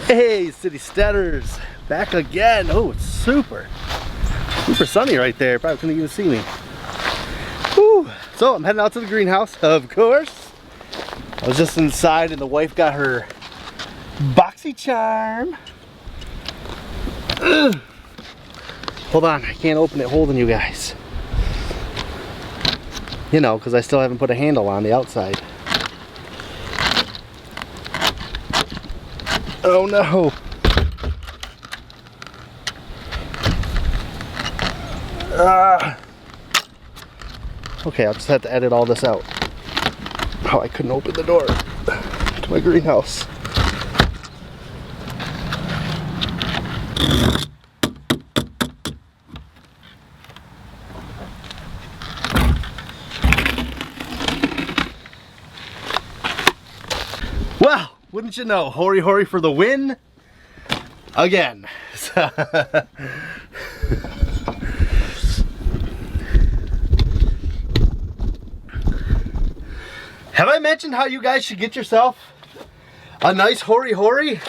Hey, Citysteaders, back again. Oh, it's super sunny right there. Probably couldn't even see me. Whew. So I'm heading out to the greenhouse, of course. I was just inside and the wife got her boxy charm. Ugh. Hold on, I can't open it holding you guys. You know, because I still haven't put a handle on the outside. Oh no. Okay, I'll just have to edit all this out. Oh, I couldn't open the door to my greenhouse. Well, wouldn't you know, hoary hoary for the win again. Have I mentioned how you guys should get yourself a nice hoary hoary?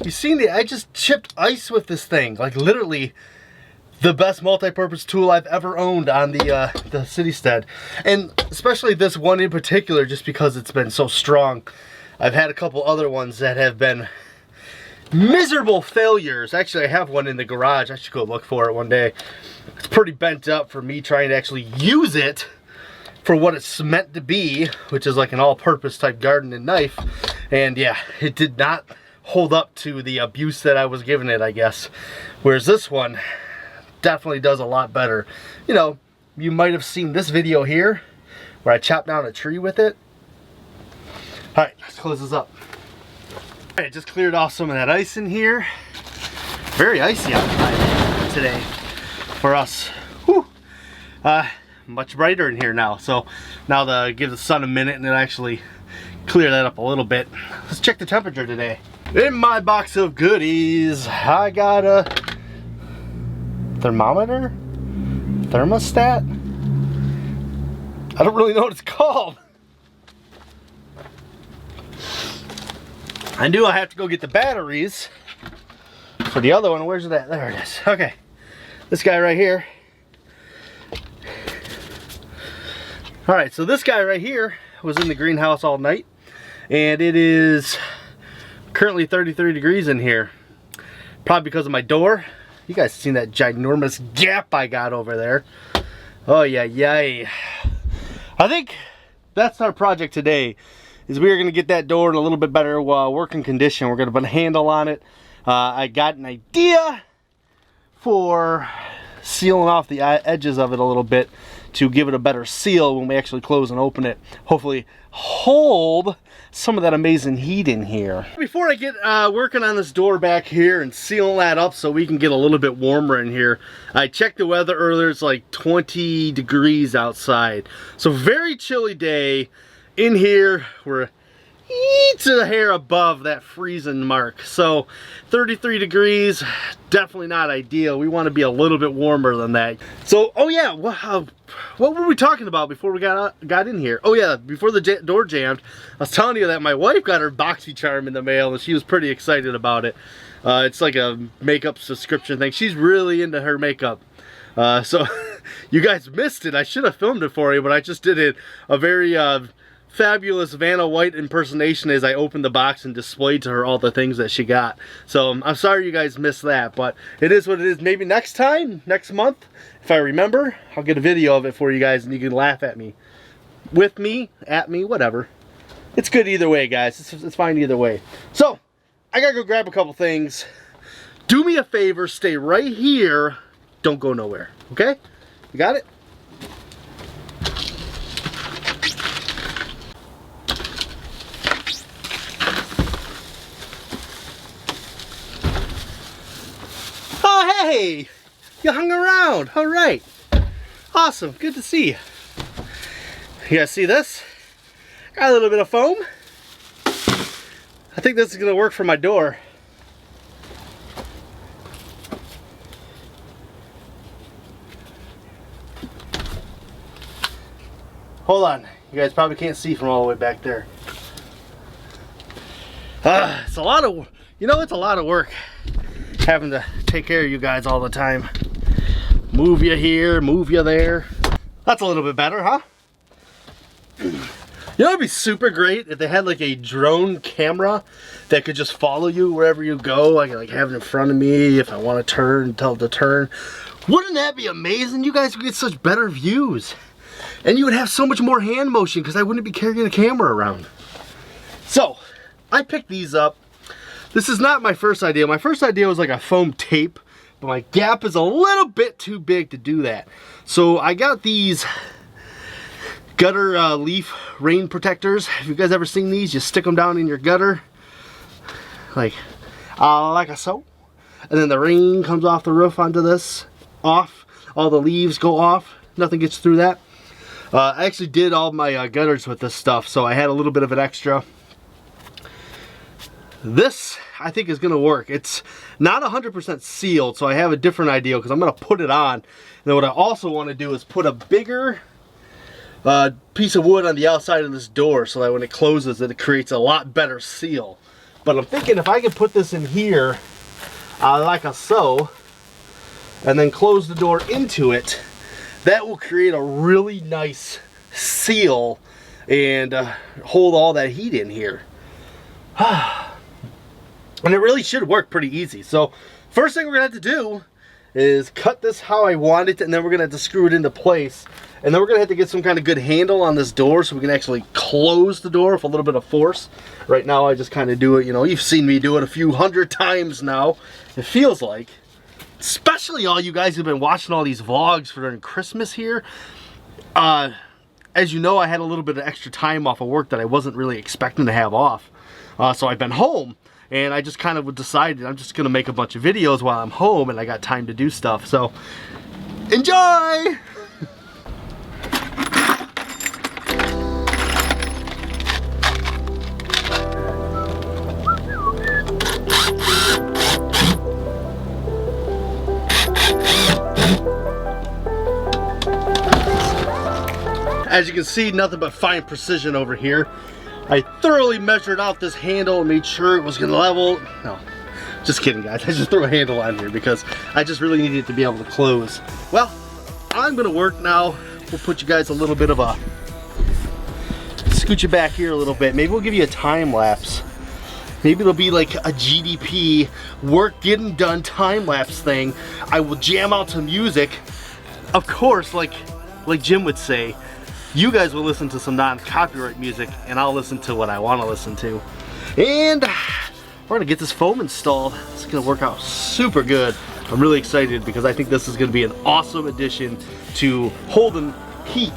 You seen I just chipped ice with this thing, like literally the best multi-purpose tool I've ever owned on the Citystead, and especially this one in particular, just because it's been so strong. I've had a couple other ones that have been miserable failures. Actually, I have one in the garage. I should go look for it one day. It's pretty bent up for me trying to actually use it for what it's meant to be, which is like an all-purpose type gardening knife. And yeah, it did not hold up to the abuse that I was giving it, I guess. Whereas this one definitely does a lot better. You know, you might have seen this video here where I chopped down a tree with it. All right, let's close this up. All right, just cleared off some of that ice in here. Very icy outside today for us. Whew. Much brighter in here now. So now to give the sun a minute and it'll actually clear that up a little bit. Let's check the temperature today. In my box of goodies, I got a thermometer? Thermostat? I don't really know what it's called. I knew I have to go get the batteries for the other one. Where's that? There it is. Okay. This guy right here. Alright, so this guy right here was in the greenhouse all night. And it is currently 33 degrees in here. Probably because of my door. You guys seen that ginormous gap I got over there. Oh yeah, yay. I think that's our project today. Is we are going to get that door in a little bit better working condition. We're going to put a handle on it. I got an idea for sealing off the edges of it a little bit to give it a better seal when we actually close and open it. Hopefully hold some of that amazing heat in here. Before I get working on this door back here and sealing that up so we can get a little bit warmer in here, I checked the weather earlier. It's like 20 degrees outside. So very chilly day. In here, we're to the hair above that freezing mark. So 33 degrees, definitely not ideal. We want to be a little bit warmer than that. So, oh yeah, what were we talking about before we got in here? Oh yeah, before the door jammed, I was telling you that my wife got her boxy charm in the mail and she was pretty excited about it. It's like a makeup subscription thing. She's really into her makeup. So you guys missed it. I should have filmed it for you, but I just did it a very fabulous Vanna White impersonation as I opened the box and displayed to her all the things that she got. So I'm sorry you guys missed that, but it is what it is. Maybe next time, next month, if I remember, I'll get a video of it for you guys and you can laugh at me. With me, at me, whatever. It's good either way, guys. It's fine either way. So, I gotta go grab a couple things. Do me a favor, stay right here. Don't go nowhere, okay? You got it? Hey, you hung around. All right. Awesome. Good to see you. You guys see this? Got a little bit of foam. I think this is going to work for my door. Hold on. You guys probably can't see from all the way back there. It's a lot of, you know, it's a lot of work having to take care of you guys all the time. Move you here, move you there. That's a little bit better, huh? You know, it'd be super great if they had like a drone camera that could just follow you wherever you go. I can like have it in front of me if I want to turn, tell it to turn. Wouldn't that be amazing? You guys would get such better views. And you would have so much more hand motion because I wouldn't be carrying a camera around. So, I picked these up. This is not my first idea. My first idea was like a foam tape, but my gap is a little bit too big to do that. So I got these gutter leaf rain protectors. Have you guys ever seen these? You stick them down in your gutter, like so. And then the rain comes off the roof onto this, off. All the leaves go off. Nothing gets through that. I actually did all my gutters with this stuff, so I had a little bit of an extra. This, I think, is going to work. It's not 100% sealed, so I have a different idea because I'm going to put it on. And then what I also want to do is put a bigger piece of wood on the outside of this door so that when it closes, it creates a lot better seal. But I'm thinking if I can put this in here, like so, and then close the door into it, that will create a really nice seal and hold all that heat in here. And it really should work pretty easy. So first thing we're gonna have to do is cut this how I want it, and then we're gonna have to screw it into place. And then we're gonna have to get some kind of good handle on this door so we can actually close the door with a little bit of force. Right now I just kind of do it, you know, you've seen me do it a few hundred times now, it feels like. Especially all you guys who've been watching all these vlogs for during Christmas here. As you know, I had a little bit of extra time off of work that I wasn't really expecting to have off. So I've been home. And I just kind of decided I'm just going to make a bunch of videos while I'm home and I got time to do stuff. So, enjoy! As you can see, nothing but fine precision over here. I thoroughly measured out this handle and made sure it was gonna level. No, just kidding guys, I just threw a handle on here because I just really needed to be able to close. Well, I'm gonna work now. We'll put you guys a little bit of a, scoot you back here a little bit. Maybe we'll give you a time lapse. Maybe it'll be like a GDP, work getting done time lapse thing. I will jam out some music. Of course, like Jim would say, you guys will listen to some non-copyright music and I'll listen to what I want to listen to. And we're gonna get this foam installed. It's gonna work out super good. I'm really excited because I think this is gonna be an awesome addition to holding heat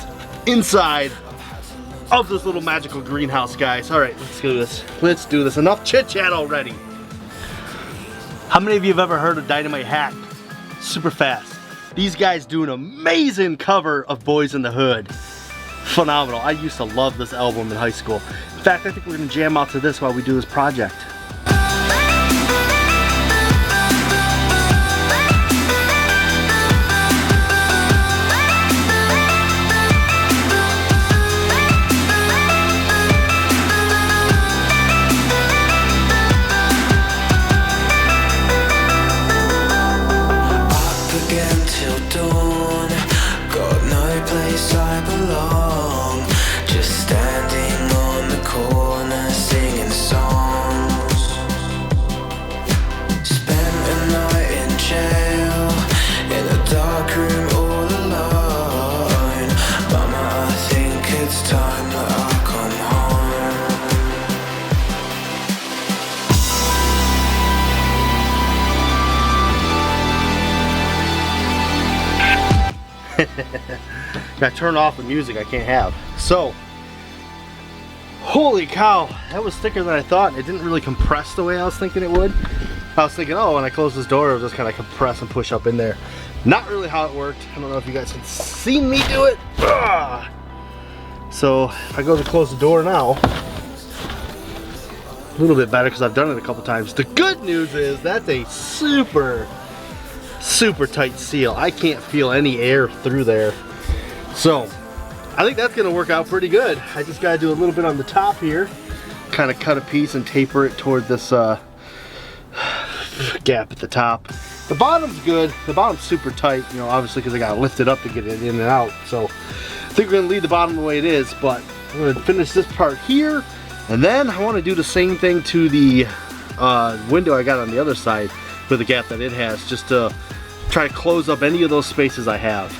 inside of this little magical greenhouse, guys. All right, let's do this. Let's do this. Enough chit chat already. How many of you have ever heard of Dynamite Hack? Super fast. These guys do an amazing cover of Boys in the Hood. Phenomenal. I used to love this album in high school. In fact, I think we're gonna jam out to this while we do this project. Up again till dawn, got no place I belong. Just standing on the corner singing songs. Spent a night in jail, in a dark room all alone. Mama, I think it's time that I come home. Gotta turn off the music I can't have. So, holy cow, that was thicker than I thought. It didn't really compress the way I was thinking it would. I was thinking, oh, when I close this door, it'll just kind of compress and push up in there. Not really how it worked. I don't know if you guys can see me do it. Ugh. So, if I go to close the door now, a little bit better because I've done it a couple times. The good news is that's a super tight seal. I can't feel any air through there. So, I think that's gonna work out pretty good. I just gotta do a little bit on the top here. kind of cut a piece and taper it toward this gap at the top. The bottom's good. The bottom's super tight, you know, obviously because I got to lift it up to get it in and out. So I think we're going to leave the bottom the way it is, but I'm going to finish this part here. And then I want to do the same thing to the window I got on the other side with the gap that it has, just to try to close up any of those spaces I have.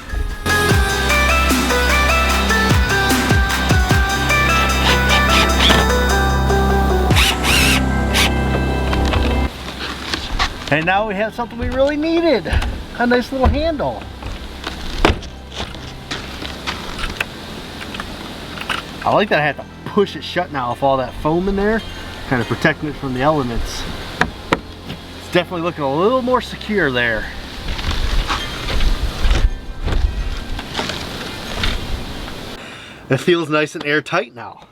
And now we have something we really needed, a nice little handle. I like that I have to push it shut now with all that foam in there, kind of protecting it from the elements. It's definitely looking a little more secure there. It feels nice and airtight now.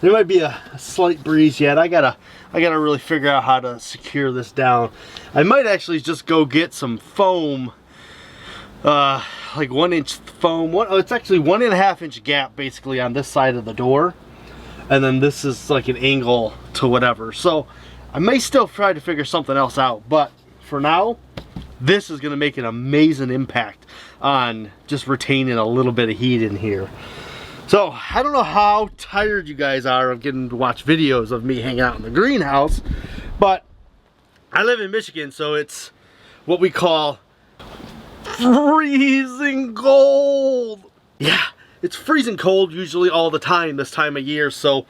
There might be a slight breeze yet. I gotta really figure out how to secure this down. I might actually just go get some foam, like 1 inch foam. It's actually 1.5 inch gap basically on this side of the door, and then this is like an angle to whatever. So I may still try to figure something else out, but for now, this is gonna make an amazing impact on just retaining a little bit of heat in here. So, I don't know how tired you guys are of getting to watch videos of me hanging out in the greenhouse, but I live in Michigan, so it's what we call freezing cold. Yeah, it's freezing cold usually all the time this time of year, so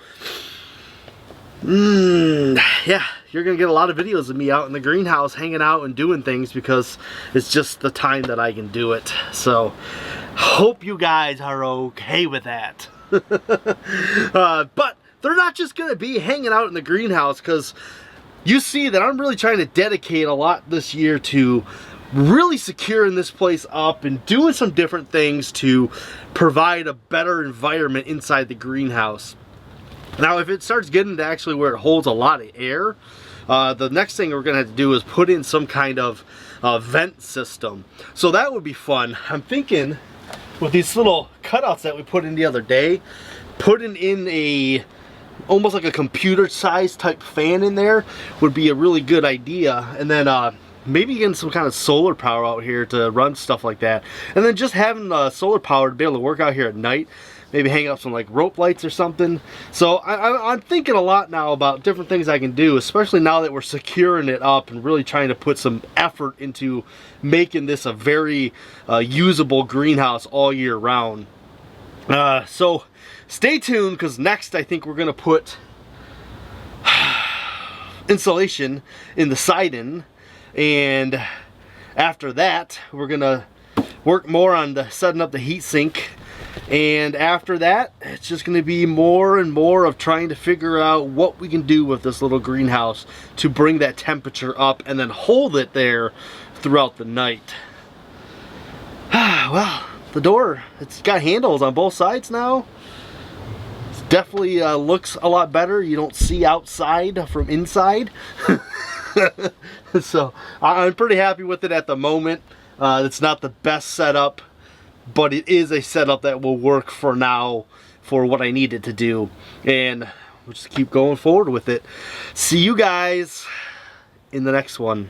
yeah, you're gonna get a lot of videos of me out in the greenhouse hanging out and doing things because it's just the time that I can do it. So hope you guys are okay with that. But they're not just gonna be hanging out in the greenhouse, because you see that I'm really trying to dedicate a lot this year to really securing this place up and doing some different things to provide a better environment inside the greenhouse. Now, if it starts getting to actually where it holds a lot of air, the next thing we're gonna have to do is put in some kind of vent system. So that would be fun. I'm thinking with these little cutouts that we put in the other day, putting in a almost like a computer sized type fan in there would be a really good idea. And then maybe getting some kind of solar power out here to run stuff like that. And then just having solar power to be able to work out here at night. Maybe hang up some like rope lights or something. So I'm thinking a lot now about different things I can do, especially now that we're securing it up and really trying to put some effort into making this a very usable greenhouse all year round. So stay tuned, because next I think we're gonna put insulation in the siding, and after that we're gonna work more on setting up the heat sink. And after that, it's just going to be more and more of trying to figure out what we can do with this little greenhouse to bring that temperature up and then hold it there throughout the night. Well, the door, it's got handles on both sides now. It definitely looks a lot better. You don't see outside from inside. So I'm pretty happy with it at the moment. It's not the best setup, but it is a setup that will work for now for what I need it to do. And we'll just keep going forward with it. See you guys in the next one.